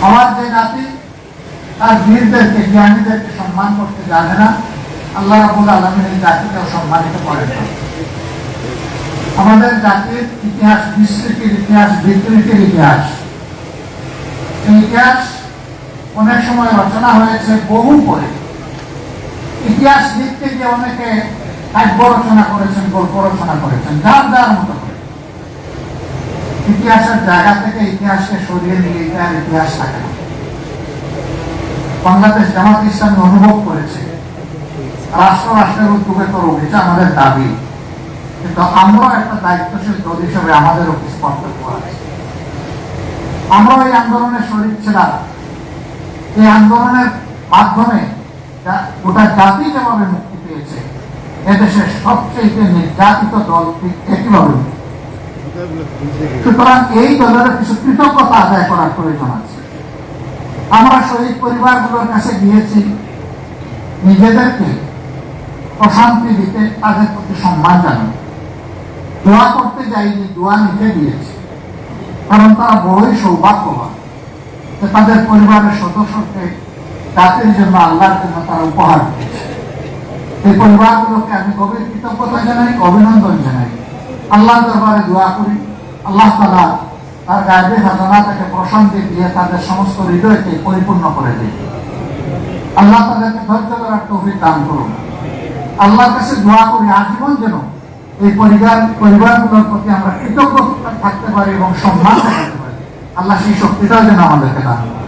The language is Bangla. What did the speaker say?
আমার যে জাতি তার বীরদেরকে জ্ঞানীদেরকে সম্মান করতে জানে না, আল্লাহ রাব্বুল আলামিন এই জাতিকেও সম্মানিত করেন না। আমাদের জাতির ইতিহাস বিস্মৃতির ইতিহাস, বিকৃতির ইতিহাস। এই ইতিহাস অনেক সময় রচনা হয়েছে বহু পরে। ইতিহাস লিখতে গিয়ে অনেকে কাব্য রচনা করেছেন, গল্প রচনা করেছেন, যার যার মতো করে। ইতিহাসের জায়গা থেকে ইতিহাসকে সরিয়ে নিয়ে এটার ইতিহাস থাকে না। বাংলাদেশ জামাত ইসলামী অনুভব করেছে রাষ্ট্রের উদ্যোগে তো এটা আমাদের দাবি, কিন্তু আমরা একটা দায়িত্বশীল দল হিসেবে আমাদেরও কিছু কর্তব্য আছে। আমরা এই আন্দোলনে শরীর ছিলাম। এই আন্দোলনের মাধ্যমে গোটা জাতি যেভাবে মুক্তি পেয়েছে, এদেশের সবচেয়ে নির্যাতিত দল ঠিক একইভাবে। সুতরাং এই দলের কিছু কৃতজ্ঞতা আদায় করার প্রয়োজন আছে। আমরা শহীদ পরিবারগুলোর কাছে গিয়েছি নিজেদেরকে প্রশান্তি দিতে, তাদের প্রতি সম্মান জানাই। দোয়া করতে যাইনি, দোয়া নিতে দিয়েছি, কারণ তারা বড়ই সৌভাগ্যবান যে তাদের পরিবারের সদস্যকে জাতির জন্য, আল্লাহর জন্য তারা উপহার দিয়েছে। এই পরিবারগুলোকে আমি গভীর কৃতজ্ঞতা জানাই, অভিনন্দন জানাই। আল্লাহর দরবারে দোয়া করি আল্লাহ তাআলা তার গায়েবী খাজানা থেকে প্রশান্তি দিয়ে তাদের সমস্ত হৃদয়কে পরিপূর্ণ করে দিন। আল্লাহ তাদেরকে ধৈর্য ধরার তৌফিক দান করুন। আল্লাহর কাছে দোয়া করি আজীবন যেন এই পরিবারগুলোর প্রতি আমরা কৃতজ্ঞ থাকতে পারি এবং সম্মান দেখাতে পারি। আল্লাহ সেই শক্তিটাও যেন আমাদেরকে দান করেন।